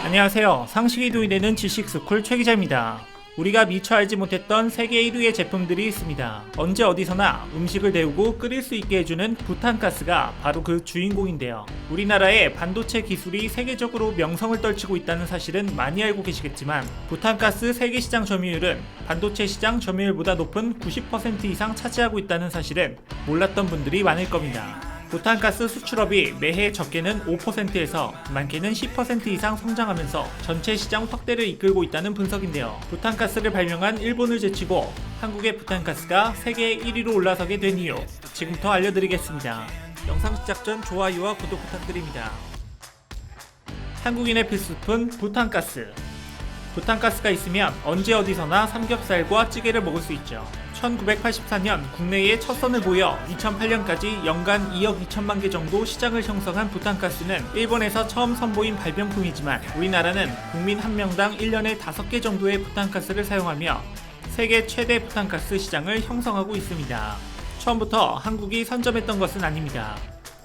안녕하세요. 상식이 도움되는 지식스쿨 최 기자입니다. 우리가 미처 알지 못했던 세계 1위의 제품들이 있습니다. 언제 어디서나 음식을 데우고 끓일 수 있게 해주는 부탄가스가 바로 그 주인공인데요. 우리나라의 반도체 기술이 세계적으로 명성을 떨치고 있다는 사실은 많이 알고 계시겠지만 부탄가스 세계 시장 점유율은 반도체 시장 점유율보다 높은 90% 이상 차지하고 있다는 사실은 몰랐던 분들이 많을 겁니다. 부탄가스 수출업이 매해 적게는 5%에서 많게는 10% 이상 성장하면서 전체 시장 확대를 이끌고 있다는 분석인데요. 부탄가스를 발명한 일본을 제치고 한국의 부탄가스가 세계 1위로 올라서게 된 이유, 지금부터 알려드리겠습니다. 영상 시작 전 좋아요와 구독 부탁드립니다. 한국인의 필수품 부탄가스. 부탄가스가 있으면 언제 어디서나 삼겹살과 찌개를 먹을 수 있죠. 1984년 국내에 첫 선을 보여 2008년까지 연간 2억 2천만 개 정도 시장을 형성한 부탄가스는 일본에서 처음 선보인 발명품이지만 우리나라는 국민 한 명당 1년에 5개 정도의 부탄가스를 사용하며 세계 최대 부탄가스 시장을 형성하고 있습니다. 처음부터 한국이 선점했던 것은 아닙니다.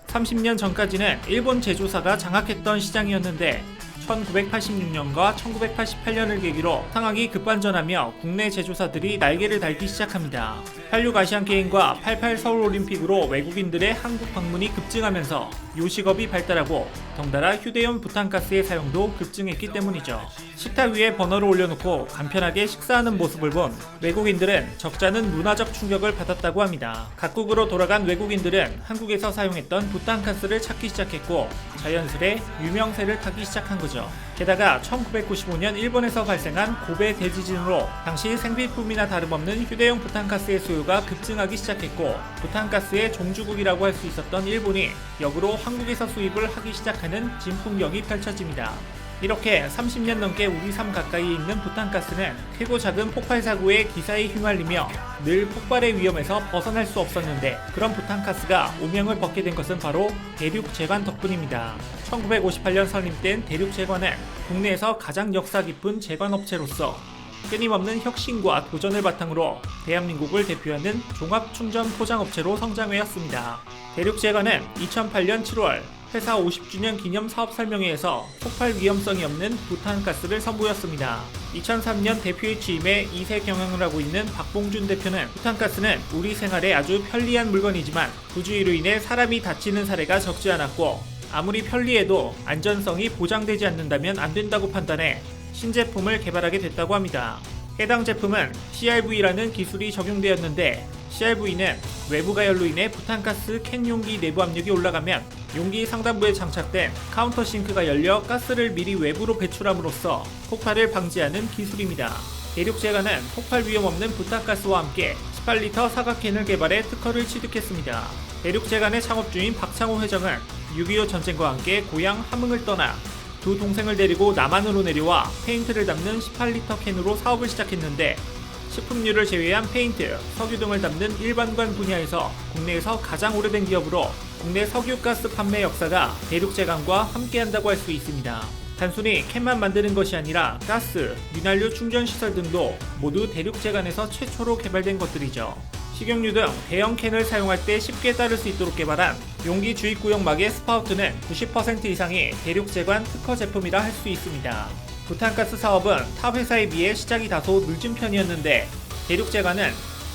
30년 전까지는 일본 제조사가 장악했던 시장이었는데 1986년과 1988년을 계기로 상황이 급반전하며 국내 제조사들이 날개를 달기 시작합니다. 86 아시안게임과 88 서울올림픽으로 외국인들의 한국 방문이 급증하면서 요식업이 발달하고 덩달아 휴대용 부탄가스의 사용도 급증했기 때문이죠. 식탁 위에 버너를 올려놓고 간편하게 식사하는 모습을 본 외국인들은 적잖은 문화적 충격을 받았다고 합니다. 각국으로 돌아간 외국인들은 한국에서 사용했던 부탄가스를 찾기 시작했고 자연스레 유명세를 타기 시작한 거죠. 게다가 1995년 일본에서 발생한 고베 대지진으로 당시 생필품이나 다름없는 휴대용 부탄가스의 수요가 급증하기 시작했고 부탄가스의 종주국이라고 할 수 있었던 일본이 역으로 한국에서 수입을 하기 시작하는 진풍경이 펼쳐집니다. 이렇게 30년 넘게 우리 삶 가까이에 있는 부탄가스는 크고 작은 폭발 사고의 기사에 휘말리며 늘 폭발의 위험에서 벗어날 수 없었는데 그런 부탄가스가 오명을 벗게 된 것은 바로 대륙제관 덕분입니다. 1958년 설립된 대륙제관은 국내에서 가장 역사 깊은 제관업체로서 끊임없는 혁신과 도전을 바탕으로 대한민국을 대표하는 종합충전포장업체로 성장하였습니다. 대륙제관은 2008년 7월 회사 50주년 기념 사업 설명회에서 폭발 위험성이 없는 부탄가스를 선보였습니다. 2003년 대표에 취임해 2세 경영을 하고 있는 박봉준 대표는 부탄가스는 우리 생활에 아주 편리한 물건이지만 부주의로 인해 사람이 다치는 사례가 적지 않았고 아무리 편리해도 안전성이 보장되지 않는다면 안 된다고 판단해 신제품을 개발하게 됐다고 합니다. 해당 제품은 CRV라는 기술이 적용되었는데 CRV는 외부 가열로 인해 부탄가스 캔 용기 내부 압력이 올라가면 용기 상단부에 장착된 카운터 싱크가 열려 가스를 미리 외부로 배출함으로써 폭발을 방지하는 기술입니다. 대륙제관은 폭발 위험 없는 부탄가스와 함께 18리터 사각캔을 개발해 특허를 취득했습니다. 대륙제관의 창업주인 박창호 회장은 6.25 전쟁과 함께 고향 함흥을 떠나 두 동생을 데리고 남한으로 내려와 페인트를 담는 18리터 캔으로 사업을 시작했는데 식품류를 제외한 페인트, 석유 등을 담는 일반관 분야에서 국내에서 가장 오래된 기업으로 국내 석유가스 판매 역사가 대륙제관과 함께한다고 할 수 있습니다. 단순히 캔만 만드는 것이 아니라 가스, 윤활유 충전시설 등도 모두 대륙제관에서 최초로 개발된 것들이죠. 식용유 등 대형 캔을 사용할 때 쉽게 따를 수 있도록 개발한 용기 주입구형 막의 스파우트는 90% 이상이 대륙제관 특허 제품이라 할 수 있습니다. 부탄가스 사업은 타 회사에 비해 시작이 다소 늦은 편이었는데 대륙제관은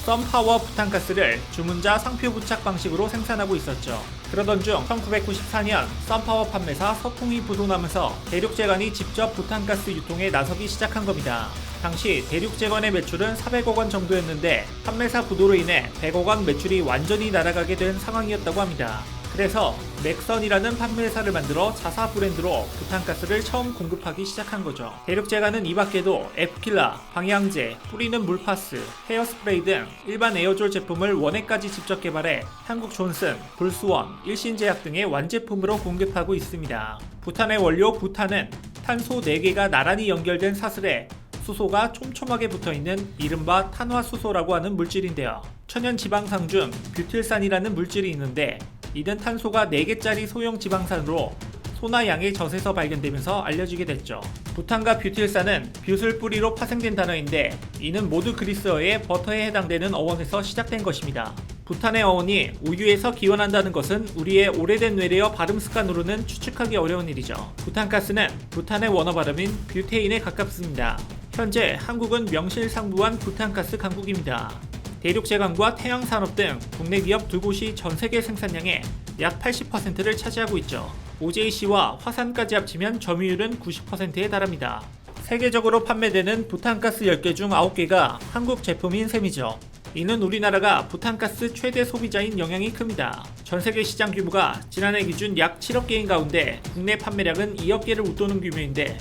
썬파워 부탄가스를 주문자 상표 부착 방식으로 생산하고 있었죠. 그러던 중 1994년 썬파워 판매사 서통이 부도나면서 대륙제관이 직접 부탄가스 유통에 나서기 시작한 겁니다. 당시 대륙제관의 매출은 400억 원 정도였는데 판매사 부도로 인해 100억 원 매출이 완전히 날아가게 된 상황이었다고 합니다. 그래서 맥선이라는 판매회사를 만들어 자사 브랜드로 부탄가스를 처음 공급하기 시작한 거죠. 대륙제관은 이 밖에도 F킬라, 방향제, 뿌리는 물파스, 헤어스프레이 등 일반 에어졸 제품을 원액까지 직접 개발해 한국존슨, 불수원, 일신제약 등의 완제품으로 공급하고 있습니다. 부탄의 원료 부탄은 탄소 4개가 나란히 연결된 사슬에 수소가 촘촘하게 붙어있는 이른바 탄화수소라고 하는 물질인데요. 천연지방산 중 뷰틸산이라는 물질이 있는데 이는 탄소가 4개짜리 소형 지방산으로 소나 양의 젖에서 발견되면서 알려지게 됐죠. 부탄과 뷰틸산은 뷰슬 뿌리로 파생된 단어인데 이는 모두 그리스어의 버터에 해당되는 어원에서 시작된 것입니다. 부탄의 어원이 우유에서 기원한다는 것은 우리의 오래된 뇌리어 발음 습관으로는 추측하기 어려운 일이죠. 부탄가스는 부탄의 원어 발음인 뷰테인에 가깝습니다. 현재 한국은 명실상부한 부탄가스 강국입니다. 대륙제강과 태양산업 등 국내 기업 두 곳이 전세계 생산량의 약 80%를 차지하고 있죠. OJC와 화산까지 합치면 점유율은 90%에 달합니다. 세계적으로 판매되는 부탄가스 10개 중 9개가 한국 제품인 셈이죠. 이는 우리나라가 부탄가스 최대 소비자인 영향이 큽니다. 전세계 시장 규모가 지난해 기준 약 7억 개인 가운데 국내 판매량은 2억 개를 웃도는 규모인데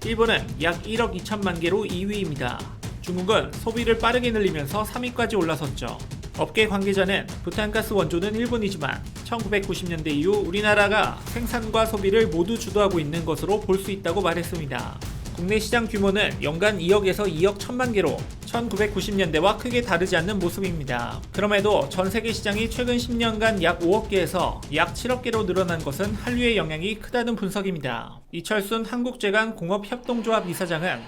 일본은 약 1억 2천만 개로 2위입니다. 중국은 소비를 빠르게 늘리면서 3위까지 올라섰죠. 업계 관계자는 부탄가스 원조는 일본이지만 1990년대 이후 우리나라가 생산과 소비를 모두 주도하고 있는 것으로 볼 수 있다고 말했습니다. 국내 시장 규모는 연간 2억에서 2억 1천만 개로 1990년대와 크게 다르지 않는 모습입니다. 그럼에도 전 세계 시장이 최근 10년간 약 5억 개에서 약 7억 개로 늘어난 것은 한류의 영향이 크다는 분석입니다. 이철순 한국제강공업협동조합 이사장은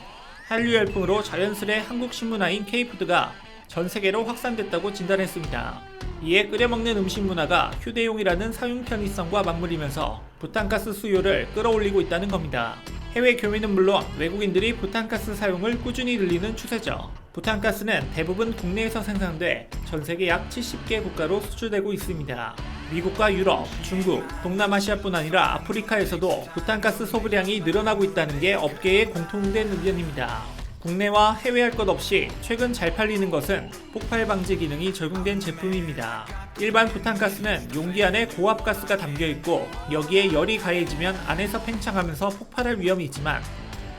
한류 열풍으로 자연스레 한국 신문화인 K푸드가 전 세계로 확산됐다고 진단했습니다. 이에 끓여먹는 음식 문화가 휴대용이라는 사용 편의성과 맞물리면서 부탄가스 수요를 끌어올리고 있다는 겁니다. 해외 교민은 물론 외국인들이 부탄가스 사용을 꾸준히 늘리는 추세죠. 부탄가스는 대부분 국내에서 생산돼 전 세계 약 70개 국가로 수출되고 있습니다. 미국과 유럽, 중국, 동남아시아뿐 아니라 아프리카에서도 부탄가스 소비량이 늘어나고 있다는 게 업계의 공통된 의견입니다. 국내와 해외 할 것 없이 최근 잘 팔리는 것은 폭발 방지 기능이 적용된 제품입니다. 일반 부탄가스는 용기 안에 고압가스가 담겨있고 여기에 열이 가해지면 안에서 팽창하면서 폭발할 위험이 있지만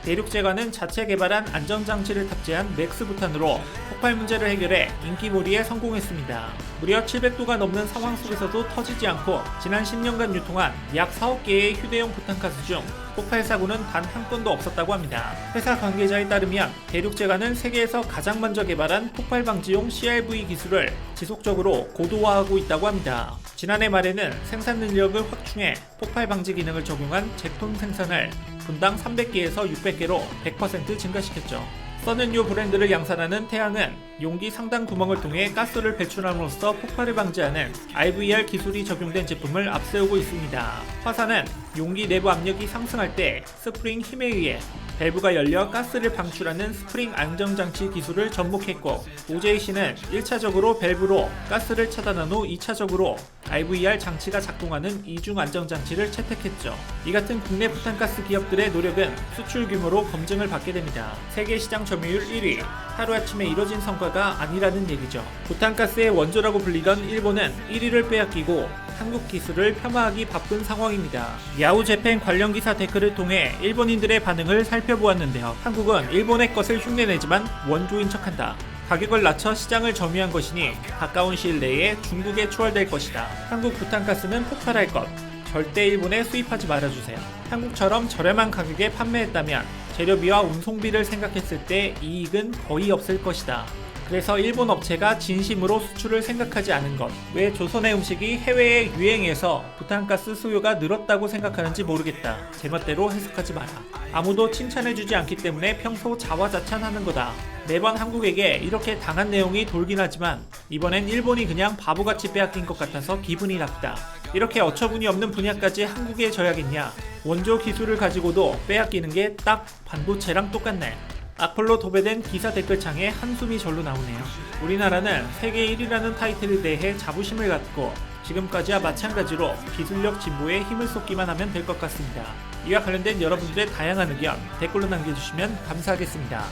대륙제과는 자체 개발한 안전장치를 탑재한 맥스부탄으로 폭발 문제를 해결해 인기몰이에 성공했습니다. 무려 700도가 넘는 상황 속에서도 터지지 않고 지난 10년간 유통한 약 4억 개의 휴대용 부탄가스 중 폭발 사고는 단 한 건도 없었다고 합니다. 회사 관계자에 따르면 대륙제과는 세계에서 가장 먼저 개발한 폭발 방지용 CRV 기술을 지속적으로 고도화하고 있다고 합니다. 지난해 말에는 생산 능력을 확충해 폭발 방지 기능을 적용한 제품 생산을 분당 300개에서 600개로 100% 증가시켰죠. 써는유 브랜드를 양산하는 태양은 용기 상단 구멍을 통해 가스를 배출함으로써 폭발을 방지하는 IVR 기술이 적용된 제품을 앞세우고 있습니다. 화산은 용기 내부 압력이 상승할 때 스프링 힘에 의해 밸브가 열려 가스를 방출하는 스프링 안정장치 기술을 접목했고 OJC는 1차적으로 밸브로 가스를 차단한 후 2차적으로 IVR 장치가 작동하는 이중 안정장치를 채택했죠. 이 같은 국내 부탄가스 기업들의 노력은 수출 규모로 검증을 받게 됩니다. 세계 시장 점유율 1위, 하루아침에 이뤄진 성과가 아니라는 얘기죠. 부탄가스의 원조라고 불리던 일본은 1위를 빼앗기고 한국 기술을 폄하하기 바쁜 상황입니다. 야후재팬 관련 기사 댓글을 통해 일본인들의 반응을 살펴보았는데요. 한국은 일본의 것을 흉내내지만 원조인 척한다. 가격을 낮춰 시장을 점유한 것이니 가까운 시일 내에 중국에 추월될 것이다. 한국 부탄가스는 폭발할 것. 절대 일본에 수입하지 말아주세요. 한국처럼 저렴한 가격에 판매했다면 재료비와 운송비를 생각했을 때 이익은 거의 없을 것이다. 그래서 일본 업체가 진심으로 수출을 생각하지 않은 것. 왜 조선의 음식이 해외에 유행해서 부탄가스 수요가 늘었다고 생각하는지 모르겠다. 제멋대로 해석하지 마라. 아무도 칭찬해주지 않기 때문에 평소 자화자찬하는 거다. 매번 한국에게 이렇게 당한 내용이 돌긴 하지만 이번엔 일본이 그냥 바보같이 빼앗긴 것 같아서 기분이 나쁘다. 이렇게 어처구니 없는 분야까지 한국에 져야겠냐. 원조 기술을 가지고도 빼앗기는 게 딱 반도체랑 똑같네. 악플로 도배된 기사 댓글창에 한숨이 절로 나오네요. 우리나라는 세계 1위라는 타이틀에 대해 자부심을 갖고 지금까지와 마찬가지로 기술력 진보에 힘을 쏟기만 하면 될 것 같습니다. 이와 관련된 여러분들의 다양한 의견 댓글로 남겨주시면 감사하겠습니다.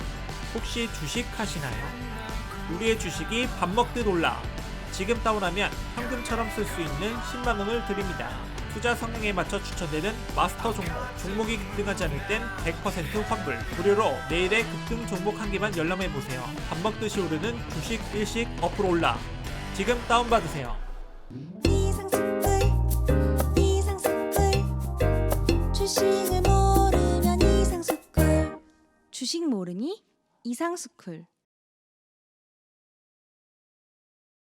혹시 주식 하시나요? 우리의 주식이 밥 먹듯 올라 지금 다운하면 현금처럼 쓸 수 있는 10만원을 드립니다. 투자 성향에 맞춰 추천되는 마스터 종목이 급등하지 않을 땐 100% 환불, 무료로 내일의 급등 종목 한 개만 열람해보세요. 밥 먹듯이 오르는 주식 일식 어플 올라 지금 다운받으세요. 주식을 모르면 이상스쿨. 주식 모르니 이상스쿨.